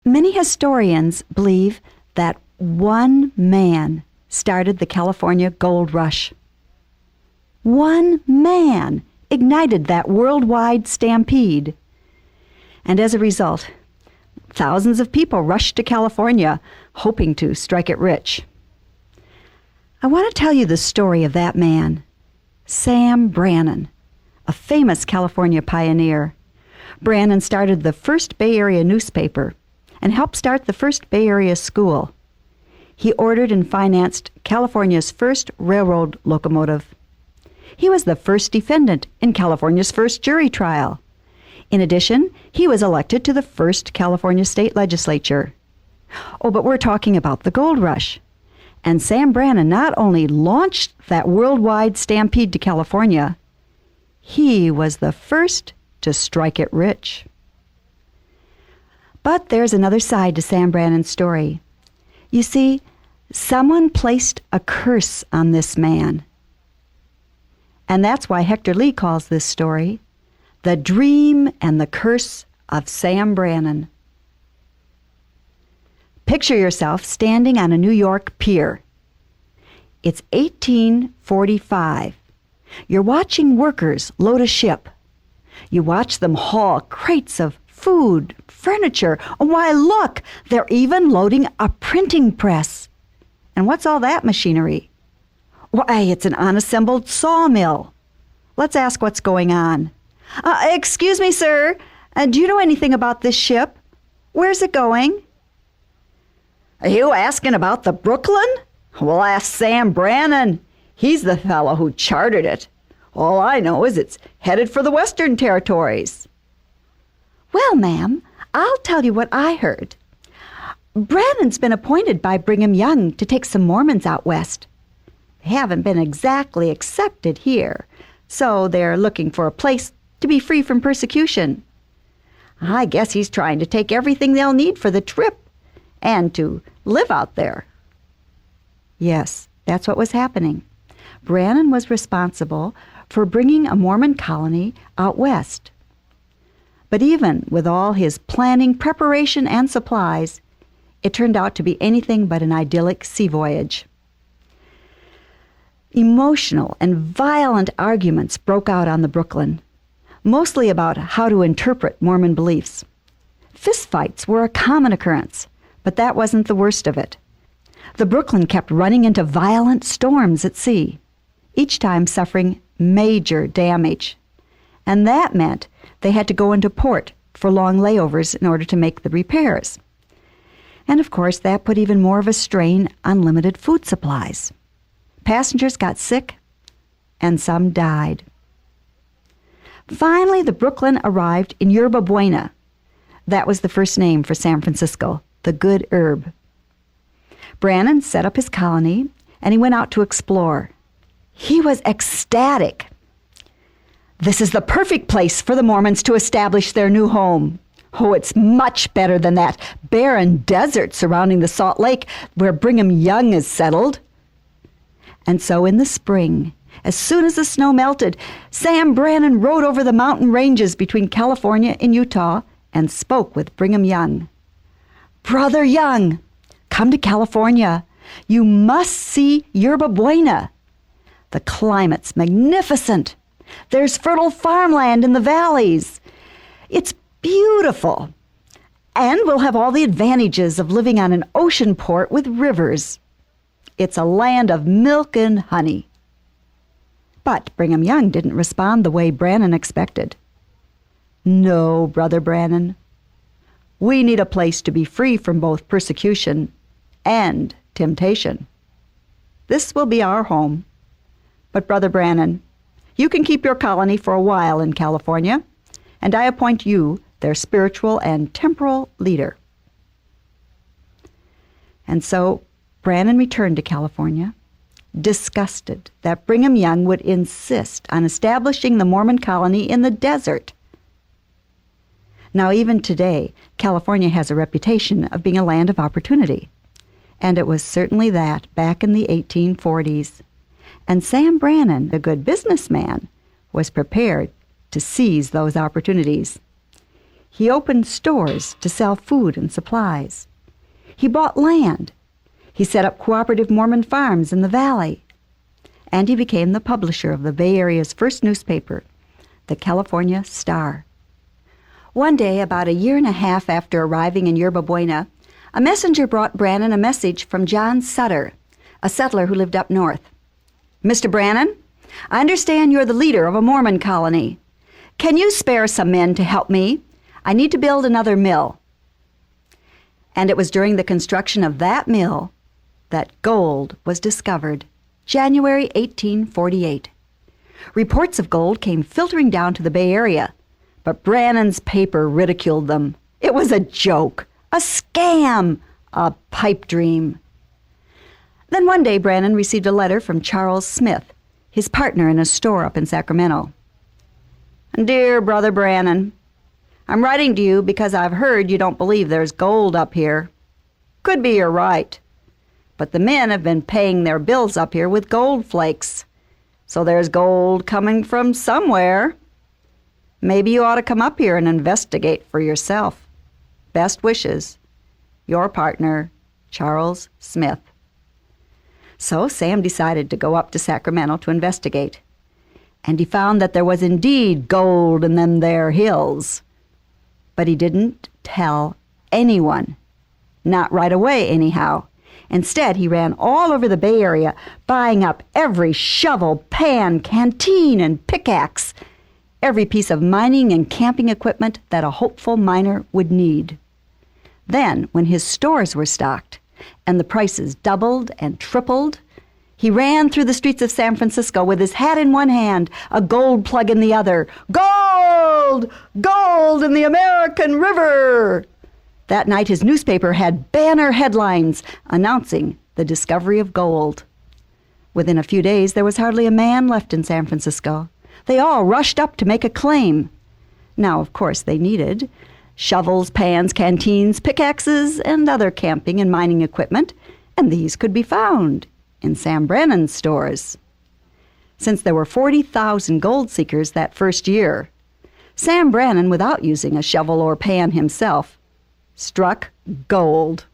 Many historians believe that one man started the California gold rush. One man ignited that worldwide stampede. And as a result, thousands of people rushed to California, hoping to strike it rich. I want to tell you the story of that man, Sam Brannan, a famous California pioneer. Brannan started the first Bay Area newspaper and helped start the first Bay Area school. He ordered and financed California's first railroad locomotive. He was the first defendant in California's first jury trial. In addition, he was elected to the first California state legislature. Oh, but we're talking about the gold rush. And Sam Brannan not only launched that worldwide stampede to California, he was the first to strike it rich. But there's another side to Sam Brannan's story. You see, someone placed a curse on this man. And that's why Hector Lee calls this story The Dream and the Curse of Sam Brannan. Picture yourself standing on a New York pier. It's 1845. You're watching workers load a ship. You watch them haul crates of food, furniture. Oh, why, look, they're even loading a printing press. And what's all that machinery? Why, it's an unassembled sawmill. Let's ask what's going on. Excuse me, sir. Do you know anything about this ship? Where's it going? Are you asking about the Brooklyn? Well, ask Sam Brannan. He's the fellow who chartered it. All I know is it's headed for the Western Territories. Well, ma'am, I'll tell you what I heard. Brannan's been appointed by Brigham Young to take some Mormons out west. They haven't been exactly accepted here, so they're looking for a place to be free from persecution. I guess he's trying to take everything they'll need for the trip and to live out there. Yes, that's what was happening. Brannan was responsible for bringing a Mormon colony out west. But even with all his planning, preparation, and supplies, it turned out to be anything but an idyllic sea voyage. Emotional and violent arguments broke out on the Brooklyn, mostly about how to interpret Mormon beliefs. Fistfights were a common occurrence, but that wasn't the worst of it. The Brooklyn kept running into violent storms at sea, each time suffering major damage. And that meant they had to go into port for long layovers in order to make the repairs. And of course, that put even more of a strain on limited food supplies. Passengers got sick, and some died. Finally, the Brooklyn arrived in Yerba Buena. That was the first name for San Francisco, the good herb. Brannan set up his colony, and he went out to explore. He was ecstatic. This is the perfect place for the Mormons to establish their new home. Oh, it's much better than that barren desert surrounding the Salt Lake where Brigham Young is settled. And so in the spring, as soon as the snow melted, Sam Brannan rode over the mountain ranges between California and Utah and spoke with Brigham Young. Brother Young, come to California. You must see Yerba Buena. The climate's magnificent. There's fertile farmland in the valleys. It's beautiful. And we'll have all the advantages of living on an ocean port with rivers. It's a land of milk and honey. But Brigham Young didn't respond the way Brannan expected. No, Brother Brannan. We need a place to be free from both persecution and temptation. This will be our home. But Brother Brannan, you can keep your colony for a while in California, and I appoint you their spiritual and temporal leader. And so Brannan returned to California, disgusted that Brigham Young would insist on establishing the Mormon colony in the desert. Now, even today, California has a reputation of being a land of opportunity, and it was certainly that back in the 1840s. And Sam Brannan, a good businessman, was prepared to seize those opportunities. He opened stores to sell food and supplies. He bought land. He set up cooperative Mormon farms in the valley. And he became the publisher of the Bay Area's first newspaper, the California Star. One day, about a year and a half after arriving in Yerba Buena, a messenger brought Brannan a message from John Sutter, a settler who lived up north. "Mr. Brannan, I understand you're the leader of a Mormon colony. Can you spare some men to help me? I need to build another mill." And it was during the construction of that mill that gold was discovered, January 1848. Reports of gold came filtering down to the Bay Area, but Brannan's paper ridiculed them. It was a joke, a scam, a pipe dream. Then one day Brannan received a letter from Charles Smith, his partner in a store up in Sacramento. "Dear Brother Brannan, I'm writing to you because I've heard you don't believe there's gold up here. Could be you're right, but the men have been paying their bills up here with gold flakes, so there's gold coming from somewhere. Maybe you ought to come up here and investigate for yourself. Best wishes, your partner, Charles Smith." So Sam decided to go up to Sacramento to investigate, and he found that there was indeed gold in them there hills. But he didn't tell anyone. Not right away, anyhow. Instead, he ran all over the Bay Area, buying up every shovel, pan, canteen, and pickaxe, every piece of mining and camping equipment that a hopeful miner would need. Then, when his stores were stocked, and the prices doubled and tripled, he ran through the streets of San Francisco with his hat in one hand, a gold plug in the other. "Gold! Gold in the American River!" That night his newspaper had banner headlines announcing the discovery of gold. Within a few days there was hardly a man left in San Francisco. They all rushed up to make a claim. Now, of course, they needed shovels, pans, canteens, pickaxes, and other camping and mining equipment, and these could be found in Sam Brannan's stores. Since there were 40,000 gold seekers that first year, Sam Brannan, without using a shovel or pan himself, struck gold.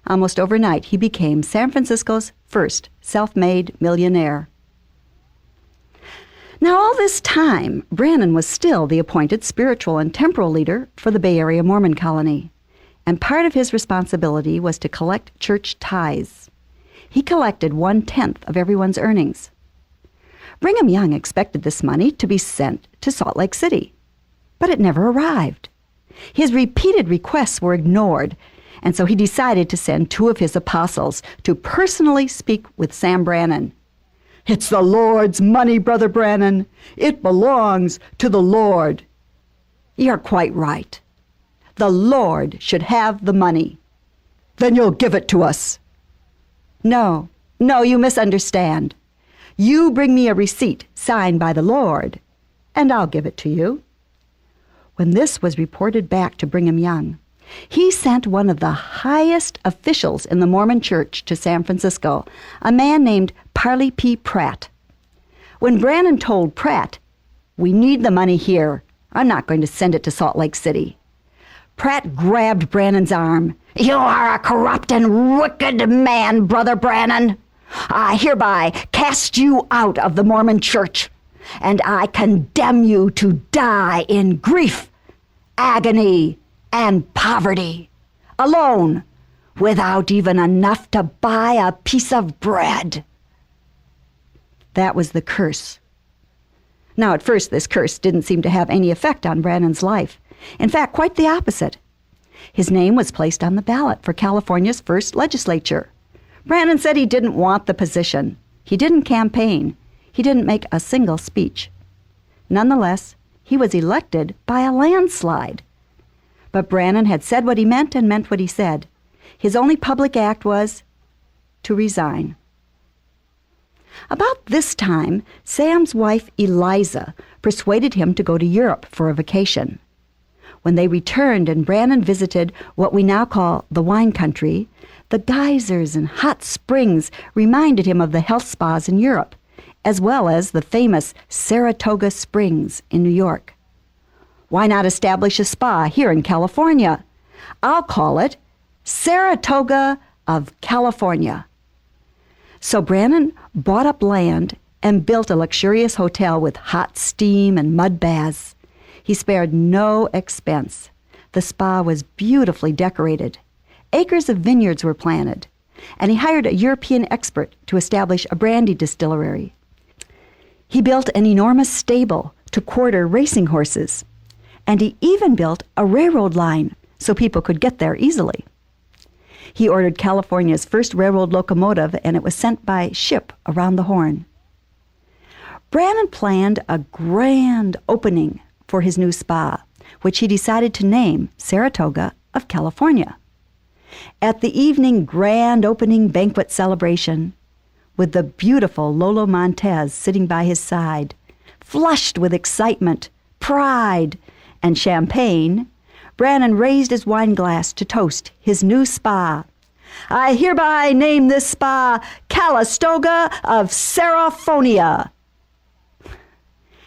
Almost overnight, he became San Francisco's first self-made millionaire. Now, all this time, Brannan was still the appointed spiritual and temporal leader for the Bay Area Mormon colony, and part of his responsibility was to collect church tithes. He collected 1/10 of everyone's earnings. Brigham Young expected this money to be sent to Salt Lake City, but it never arrived. His repeated requests were ignored, and so he decided to send 2 of his apostles to personally speak with Sam Brannan. "It's the Lord's money, Brother Brannan. It belongs to the Lord." "You're quite right. The Lord should have the money." "Then you'll give it to us." No, you misunderstand. You bring me a receipt signed by the Lord, and I'll give it to you." When this was reported back to Brigham Young, he sent one of the highest officials in the Mormon Church to San Francisco, a man named Parley P. Pratt. When Brannan told Pratt, "We need the money here. I'm not going to send it to Salt Lake City," Pratt grabbed Brannan's arm. "You are a corrupt and wicked man, Brother Brannan. I hereby cast you out of the Mormon Church, and I condemn you to die in grief, agony, and poverty, alone, without even enough to buy a piece of bread." That was the curse. Now, at first, this curse didn't seem to have any effect on Brannan's life. In fact, quite the opposite. His name was placed on the ballot for California's first legislature. Brannan said he didn't want the position. He didn't campaign. He didn't make a single speech. Nonetheless, he was elected by a landslide. But Brannan had said what he meant and meant what he said. His only public act was to resign. About this time, Sam's wife Eliza persuaded him to go to Europe for a vacation. When they returned and Brannan visited what we now call the wine country, the geysers and hot springs reminded him of the health spas in Europe, as well as the famous Saratoga Springs in New York. Why not establish a spa here in California? I'll call it Saratoga of California. So Brannan bought up land and built a luxurious hotel with hot steam and mud baths. He spared no expense. The spa was beautifully decorated. Acres of vineyards were planted, and he hired a European expert to establish a brandy distillery. He built an enormous stable to quarter racing horses, and he even built a railroad line so people could get there easily. He ordered California's first railroad locomotive, and it was sent by ship around the Horn. Brannan planned a grand opening for his new spa, which he decided to name Saratoga of California. At the evening grand opening banquet celebration, with the beautiful Lolo Montez sitting by his side, flushed with excitement, pride, and champagne, Brannan raised his wine glass to toast his new spa. I hereby name this spa Calistoga of Saraphonia.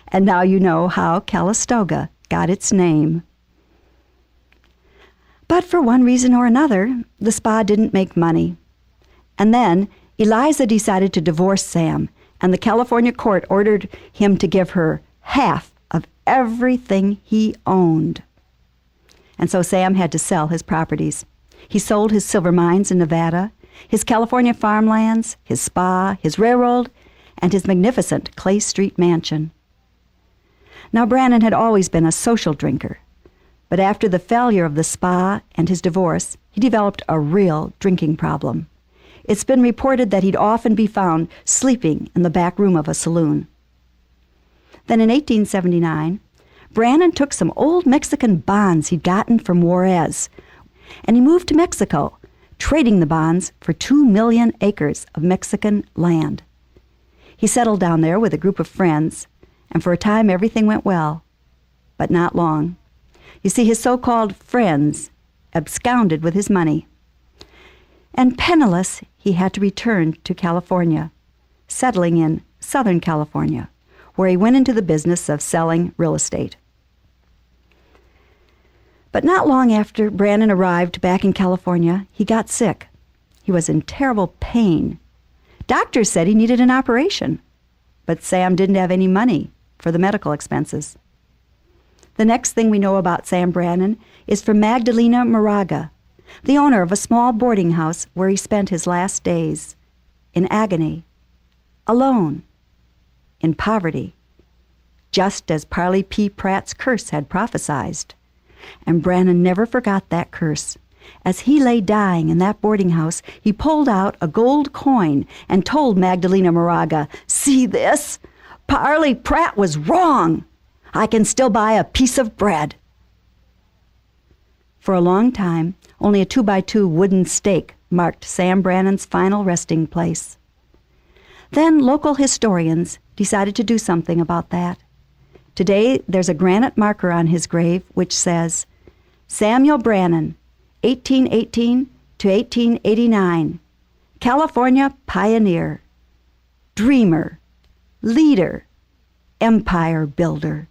And now you know how Calistoga got its name. But for one reason or another, the spa didn't make money. And then Eliza decided to divorce Sam, and the California court ordered him to give her half of everything he owned. And so Sam had to sell his properties. He sold his silver mines in Nevada, his California farmlands, his spa, his railroad, and his magnificent Clay Street mansion. Now, Brannan had always been a social drinker, but after the failure of the spa and his divorce, he developed a real drinking problem. It's been reported that he'd often be found sleeping in the back room of a saloon. Then in 1879, Brannan took some old Mexican bonds he'd gotten from Juarez, and he moved to Mexico, trading the bonds for 2 million acres of Mexican land. He settled down there with a group of friends, and for a time everything went well, but not long. You see, his so-called friends absconded with his money. And penniless, he had to return to California, settling in Southern California, where he went into the business of selling real estate. But not long after Brannan arrived back in California, he got sick. He was in terrible pain. Doctors said he needed an operation, but Sam didn't have any money for the medical expenses. The next thing we know about Sam Brannan is from Magdalena Moraga, the owner of a small boarding house where he spent his last days, in agony, alone, in poverty, just as Parley P. Pratt's curse had prophesied. And Brannan never forgot that curse. As he lay dying in that boarding house, he pulled out a gold coin and told Magdalena Moraga, "See this? Parley Pratt was wrong. I can still buy a piece of bread." For a long time, only a 2x2 wooden stake marked Sam Brannan's final resting place. Then local historians decided to do something about that. Today, there's a granite marker on his grave which says, Samuel Brannan, 1818 to 1889, California pioneer, dreamer, leader, empire builder.